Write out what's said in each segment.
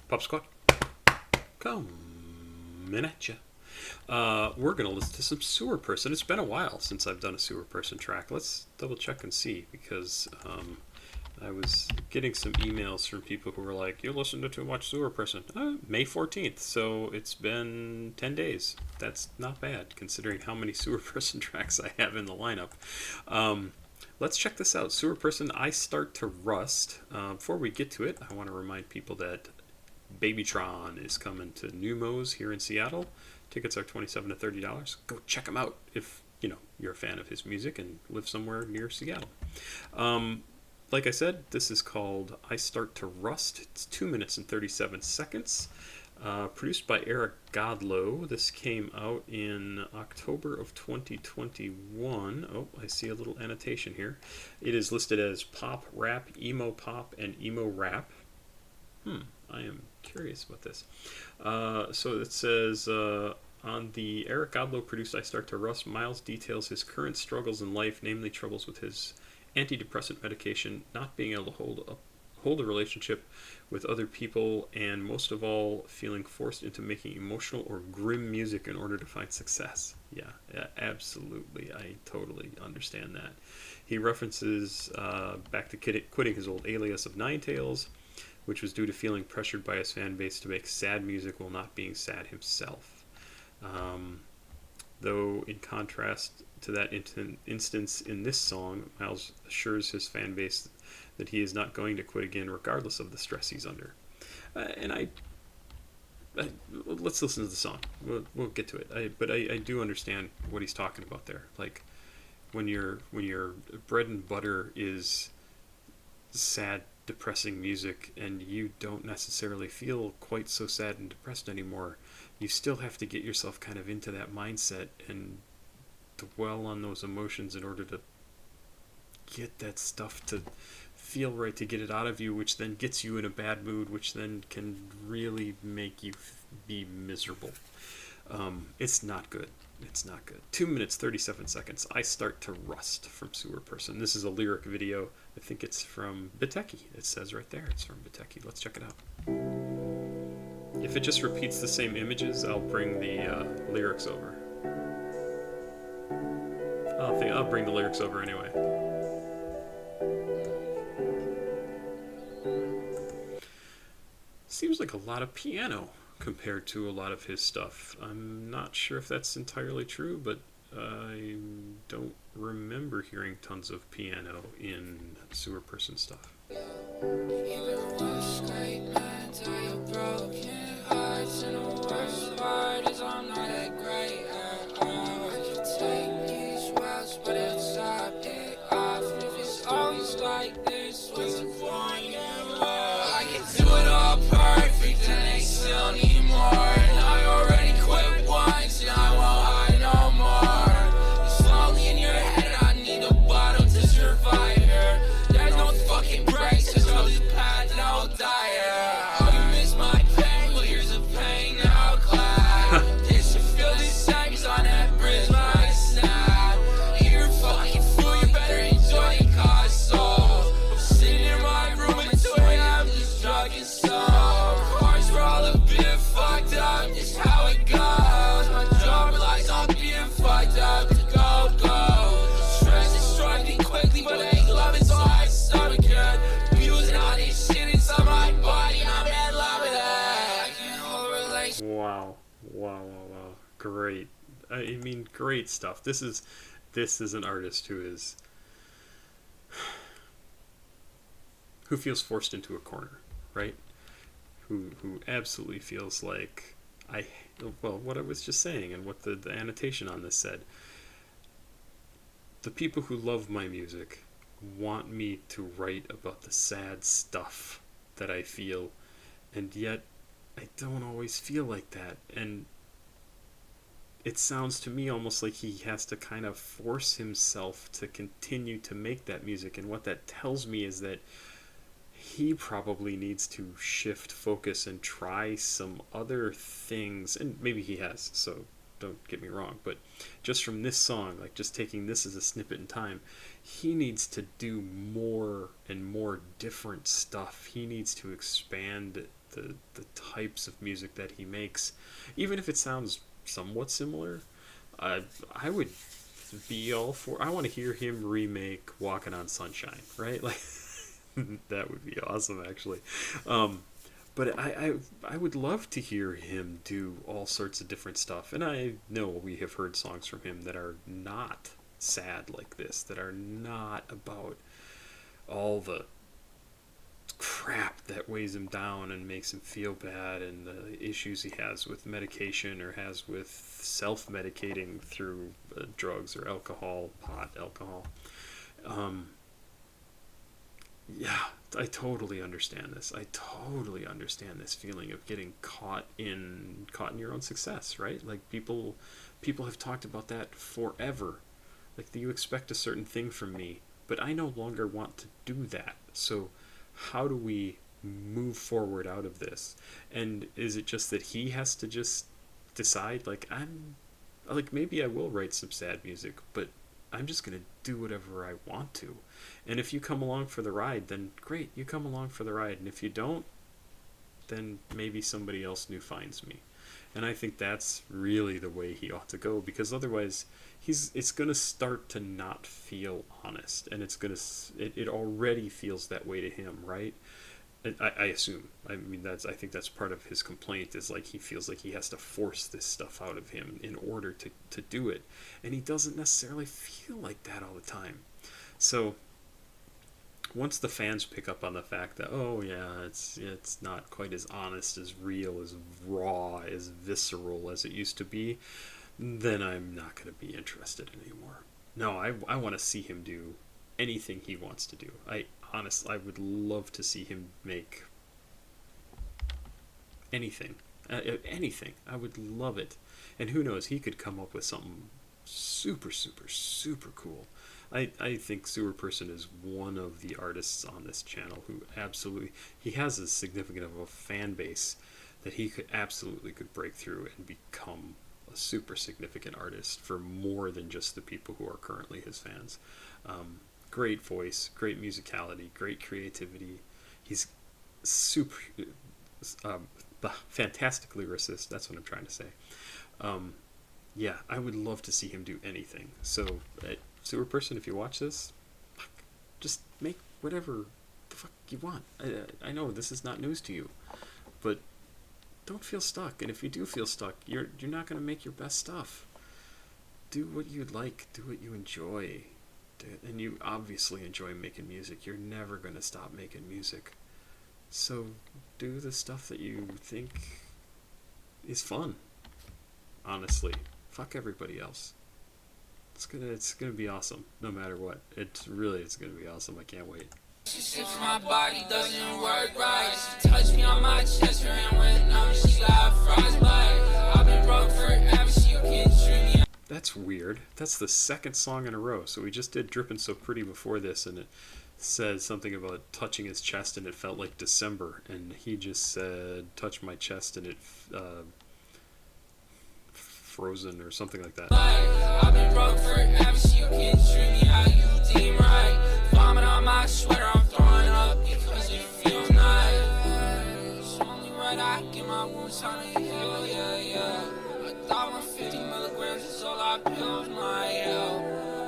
Papasquatjon, coming at ya. We're going to listen to some Sewerperson. It's been a while since I've done a Sewerperson track. Let's double check and see, because I was getting some emails from people who were like, you listened to too much Sewerperson. May 14th, so it's been 10 days. That's not bad, considering how many Sewerperson tracks I have in the lineup. Let's check this out. Sewerperson, I Start to Rust. Before we get to it, I want to remind people that Babytron is coming to Numos here in Seattle. Tickets are $27 to $30. Go check him out if you're a fan of his music and live somewhere near Seattle. Like I said, this is called I Start to Rust. It's 2 minutes and 37 seconds. Produced by Eric Godlow. This came out in October of 2021. Oh, I see a little annotation here. It is listed as pop, rap, pop, and emo rap. I am curious about this. So it says, on the Eric Godlow produced I Start to Rust, Miles details his current struggles in life, namely troubles with his antidepressant medication, not being able to hold a relationship with other people, and most of all, feeling forced into making emotional or grim music in order to find success. Yeah, absolutely. I totally understand that. He references back to quitting his old alias of Ninetales, which was due to feeling pressured by his fan base to make sad music while not being sad himself. Though, in contrast to that instance in this song, Miles assures his fan base that he is not going to quit again regardless of the stress he's under. Let's listen to the song. We'll get to it. But I do understand what he's talking about there. Like, when your bread and butter is sad, depressing music, and you don't necessarily feel quite so sad and depressed anymore, you still have to get yourself kind of into that mindset and dwell on those emotions in order to get that stuff to feel right, to get it out of you, which then gets you in a bad mood, which then can really make you be miserable. It's not good. It's not good. 2 minutes, 37 seconds. I Start to Rust from Sewerperson. This is a lyric video. I think it's from Biteki. It says right there it's from Biteki. Let's check it out. If it just repeats the same images, I'll bring the lyrics over. I'll bring the lyrics over anyway. Seems like a lot of piano compared to a lot of his stuff. I'm not sure if that's entirely true, but I don't remember hearing tons of piano in Sewerperson stuff. Wow. Great. I mean, great stuff. This is an artist who feels forced into a corner, right? Who absolutely feels like what I was just saying and what the annotation on this said. The people who love my music want me to write about the sad stuff that I feel, and yet I don't always feel like that. And it sounds to me almost like he has to kind of force himself to continue to make that music. And what that tells me is that he probably needs to shift focus and try some other things. And maybe he has, so don't get me wrong. But just from this song, like just taking this as a snippet in time, he needs to do more and more different stuff. He needs to expand the types of music that he makes, even if it sounds somewhat similar, I would be all for. I want to hear him remake "Walking on Sunshine," right? Like that would be awesome, actually. But I would love to hear him do all sorts of different stuff. And I know we have heard songs from him that are not sad like this, that are not about all the crap that weighs him down and makes him feel bad, and the issues he has with medication or has with self-medicating through drugs or alcohol, alcohol. Um, yeah, I totally understand this. I totally understand this feeling of getting caught in your own success, right? Like people have talked about that forever. Like, you expect a certain thing from me, but I no longer want to do that. So how do we move forward out of this? And is it just that he has to just decide, like, maybe I will write some sad music, but I'm just going to do whatever I want to. And if you come along for the ride, then great, you come along for the ride. And if you don't, then maybe somebody else new finds me. And I think that's really the way he ought to go, because otherwise it's going to start to not feel honest, and it already feels that way to him, right? I assume. I mean, I think that's part of his complaint, is like he feels like he has to force this stuff out of him in order to do it. And he doesn't necessarily feel like that all the time. So once the fans pick up on the fact that, oh yeah, it's not quite as honest, as real, as raw, as visceral as it used to be, then I'm not going to be interested anymore. No, I want to see him do anything he wants to do. I would love to see him make anything. Anything. I would love it. And who knows, he could come up with something super, super, super cool. I think Sewerperson is one of the artists on this channel who absolutely, he has a significant of a fan base that he could break through and become a super significant artist for more than just the people who are currently his fans. Great voice, great musicality, great creativity. He's super, fantastic lyricist. That's what I'm trying to say. Yeah, I would love to see him do anything. So, Sewerperson, if you watch this, just make whatever the fuck you want. I know this is not news to you, but don't feel stuck. And if you do feel stuck, you're not going to make your best stuff. Do what you like. Do what you enjoy. And you obviously enjoy making music. You're never going to stop making music. So do the stuff that you think is fun. Honestly, fuck everybody else. It's gonna be awesome, no matter what. It's gonna be awesome. I can't wait. My body doesn't work right. She touched me on my chest, and went numb. She got frostbite. I've been broke forever, so you can treat me. That's weird. That's the second song in a row. So we just did Drippin' So Pretty before this, and it said something about touching his chest, and it felt like December. And he just said, touch my chest, and it frozen or something like that. I've been broke forever, so you can treat me how you deem right. Vomit on my sweater, I'm throwing up because it feels nice. It's only right I get my wounds on to heal, yeah. I thought 150 milligrams is all I pills my help.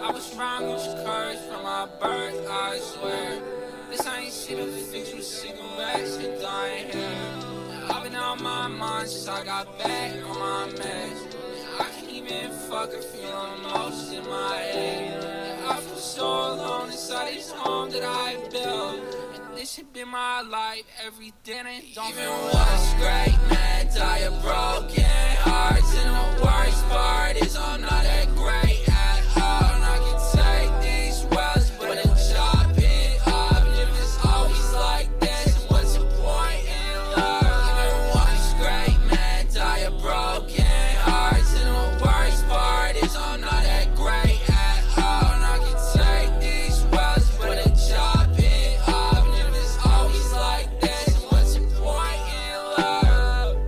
I was wrong, it was cursed from my birth, I swear. This ain't shit to fix with cigarettes and dying hair. I've been on my mind since I got back on my meds. I can't even fucking feel emotions in my head. I feel so alone inside this home that I built. And this had been my life every day, and it don't even was great, man. Die a broken hearts, and the worst part is I'm not that great at all. And I can take these wells, but it'll chop it up. And if it's always like this, what's the point in love? Even was great, man. Die a broken hearts, and the worst part is I'm not that great at all. And I can take these wells, but it'll chop it up. And if it's always like this, what's the point in love?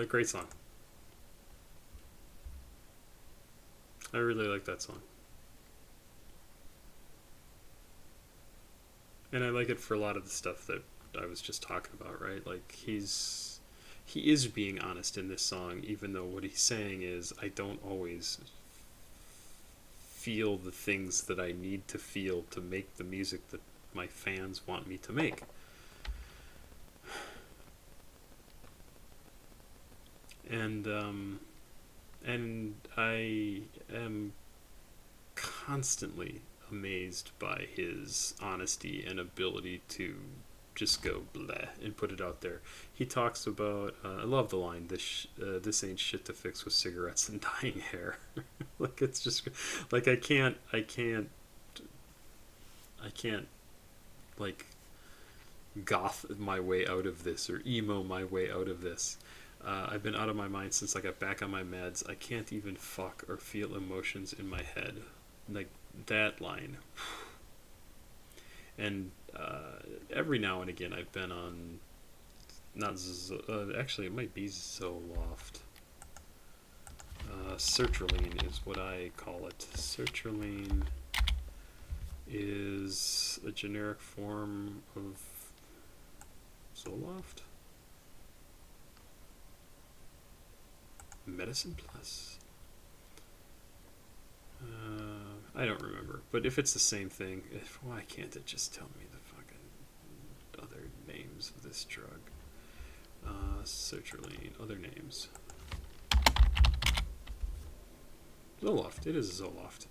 Great song. I really like that song. And I like it for a lot of the stuff that I was just talking about, right? Like he is being honest in this song, even though what he's saying is I don't always feel the things that I need to feel to make the music that my fans want me to make. And I am constantly amazed by his honesty and ability to just go bleh and put it out there. He talks about I love the line, this ain't shit to fix with cigarettes and dyeing hair. Like it's just like I can't like goth my way out of this or emo my way out of this. I've been out of my mind since I got back on my meds. I can't even fuck or feel emotions in my head. Like that line. And every now and again, I've been on actually, it might be Zoloft. Sertraline is what I call it. Sertraline is a generic form of Zoloft. Medicine Plus. I don't remember, but if it's the same thing, why can't it just tell me the fucking other names of this drug? Sertraline, other names. Zoloft. It is Zoloft.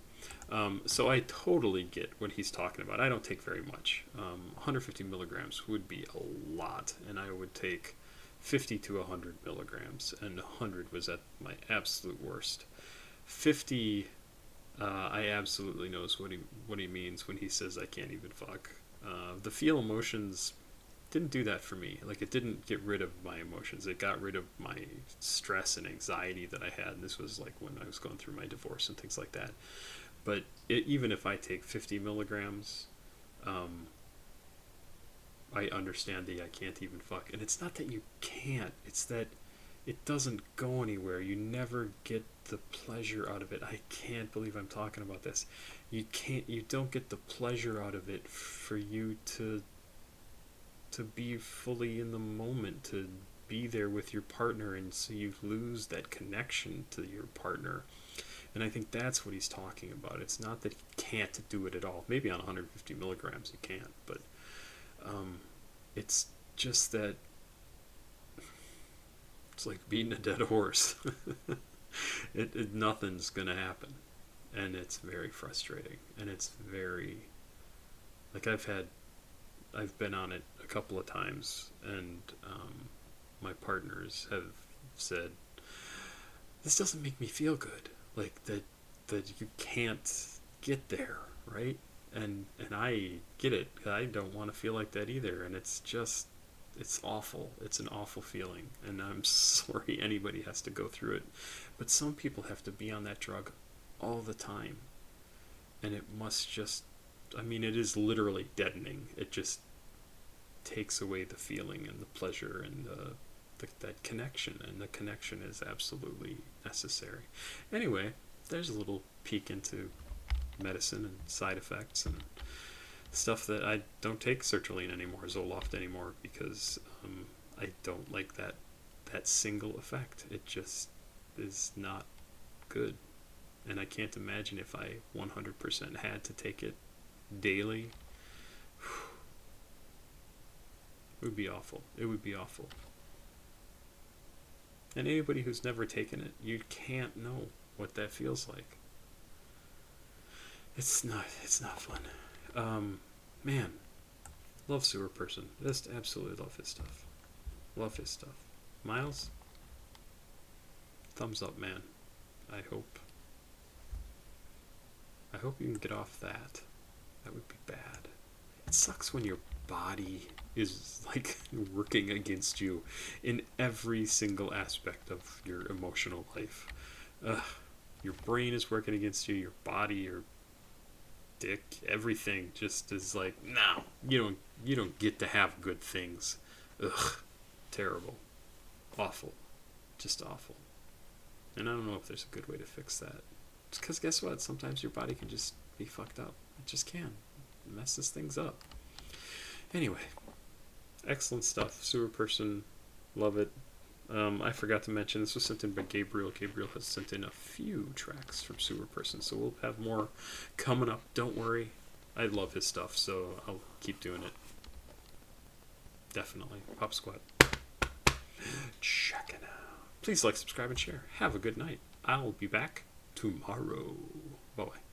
So I totally get what he's talking about. I don't take very much. 150 milligrams would be a lot, and I would take 50 to 100 milligrams, and 100 was at my absolute worst. 50, I absolutely knows what he means when he says I can't even fuck. The feel emotions didn't do that for me. Like, it didn't get rid of my emotions. It got rid of my stress and anxiety that I had. And this was like when I was going through my divorce and things like that. But even if I take 50 milligrams, I understand the I can't even fuck. And it's not that you can't, it's that it doesn't go anywhere. You never get the pleasure out of it. I can't believe I'm talking about this. You don't get the pleasure out of it for you to be fully in the moment, to be there with your partner, and so you lose that connection to your partner. And I think that's what he's talking about. It's not that he can't do it at all. Maybe on 150 milligrams you can't, but it's just that it's like beating a dead horse. Nothing's gonna happen, and it's very frustrating. And it's very like I've been on it a couple of times, and my partners have said, "This doesn't make me feel good." Like that you can't get there, right? And I get it. I don't want to feel like that either, and it's awful. It's an awful feeling, and I'm sorry anybody has to go through it. But some people have to be on that drug all the time, and it must just, I mean, it is literally deadening. It just takes away the feeling and the pleasure and that connection, and the connection is absolutely necessary. Anyway, there's a little peek into medicine and side effects and stuff that I don't take sertraline anymore, Zoloft anymore, because I don't like that single effect. It just is not good, and I can't imagine if I 100% had to take it daily. It would be awful. It would be awful. And anybody who's never taken it, you can't know what that feels like. It's not fun. Man, love Sewerperson. Just absolutely love his stuff. Love his stuff. Miles, thumbs up, man. I hope you can get off that. That would be bad. It sucks when your body is like working against you in every single aspect of your emotional life. Your brain is working against you, your body, your dick, everything just is like, no, you don't get to have good things. Ugh, terrible, awful, just awful. And I don't know if there's a good way to fix that. Because guess what? Sometimes your body can just be fucked up. It just can. It messes things up. Anyway, excellent stuff. Sewerperson, love it. I forgot to mention this was sent in by Gabriel. Gabriel has sent in a few tracks from Sewerperson, so we'll have more coming up. Don't worry. I love his stuff, so I'll keep doing it. Definitely. Pop Squat. Check it out. Please like, subscribe, and share. Have a good night. I'll be back tomorrow. Bye-bye.